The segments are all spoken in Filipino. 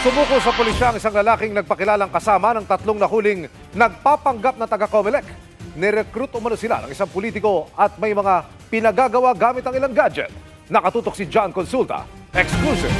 Sumuko sa pulisya ang isang lalaking nagpakilalang kasama ng tatlong nahuling nagpapanggap na taga-COMELEC. Nirecruit umano sila ng isang politiko at may mga pinagagawa gamit ang ilang gadget. Nakatutok si John Consulta. Exclusive.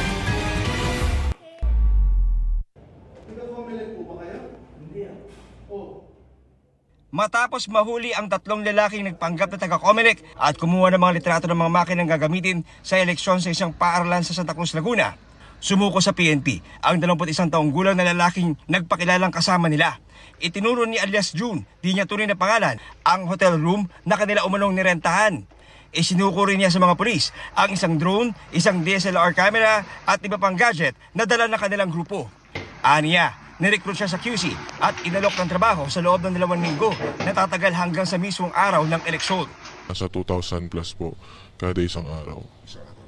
Matapos mahuli ang tatlong lalaking nagpanggap na taga-COMELEC at kumuha ng mga litrato ng mga makinang gagamitin sa eleksyon sa isang paaralan sa Santa Cruz, Laguna, sumuko sa PNP ang 21 taong gulang na lalaking nagpakilalang kasama nila. Itinuro ni alias June, di niya tunay na pangalan, ang hotel room na kanila umanong nirentahan. Isinuko rin niya sa mga pulis ang isang drone, isang DSLR camera at iba pang gadget na dala ng kanilang grupo. Aniya, nirecruit siya sa QC at inalok ng trabaho sa loob ng 2 linggo na tatagal hanggang sa mismong araw ng eleksyon. Nasa 2,000 plus po kada isang araw.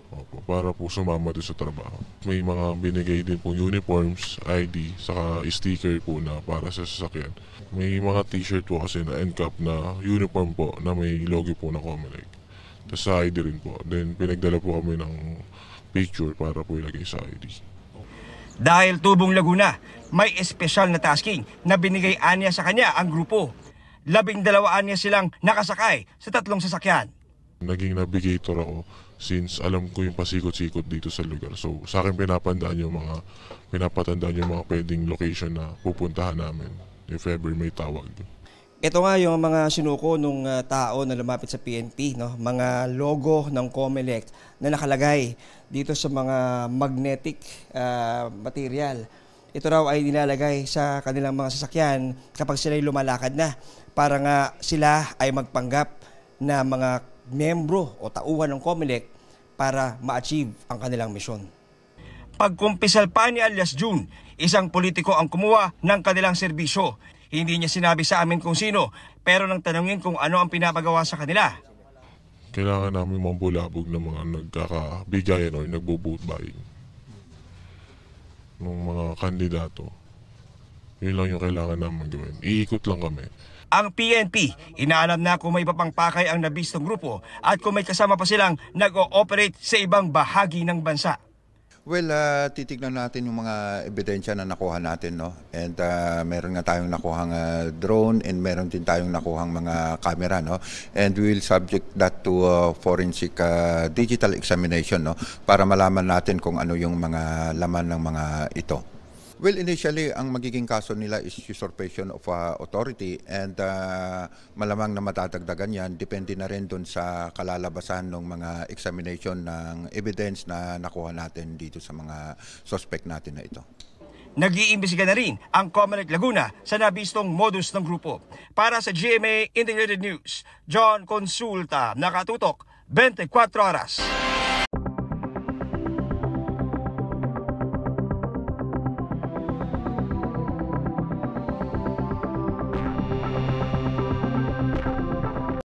Opo, para po sumama doon sa trabaho. May mga binigay din po uniforms, ID, saka sticker po na para sa sasakyan. May mga t-shirt po kasi na NCAP na uniform po na may logo po na COMELEC. Tapos sa ID rin po. Then pinagdala po kami ng picture para po ilagay sa ID. Dahil tubong Laguna, may espesyal na tasking na binigay anya sa kanya ang grupo. 12 anya silang nakasakay sa 3 sasakyan. Naging navigator ako since alam ko yung pasikot-sikot dito sa lugar. So sa akin pinapatandaan yung mga pwedeng location na pupuntahan namin if ever may tawag. Ito nga yung mga sinuko nung tao na lumapit sa PNP, no? Mga logo ng COMELEC na nakalagay dito sa mga magnetic material. Ito raw ay nilalagay sa kanilang mga sasakyan kapag sila'y lumalakad na para nga sila ay magpanggap na mga membro o tauhan ng COMELEC para ma-achieve ang kanilang misyon. Pagkumpisal pa ni alias June, isang politiko ang kumuha ng kanilang serbisyo. Hindi niya sinabi sa amin kung sino, pero nang tanungin kung ano ang pinapagawa sa kanila. Kailangan namin mambulabog ng mga nagkakabigayan o nagbo-vote buying ng mga kandidato. Yun lang yung kailangan namin gawin. Iikot lang kami. Ang PNP, inaalam na kung may iba pang pakay ang nabistong grupo at kung may kasama pa silang nag-ooperate sa ibang bahagi ng bansa. Well, titignan natin yung mga ebidensya na nakuha natin, no? And meron nga tayong nakuhang drone and meron din tayong nakuhang mga camera, no? And we will subject that to forensic digital examination, no? Para malaman natin kung ano yung mga laman ng mga ito. Well, initially, ang magiging kaso nila is usurpation of authority and malamang na matadagdagan yan. Depende na rin dun sa kalalabasan ng mga examination ng evidence na nakuha natin dito sa mga suspect natin na ito. Nag-iimbestiga na rin ang COMELEC Laguna sa nabistong modus ng grupo. Para sa GMA Integrated News, John Consulta, nakatutok 24 oras.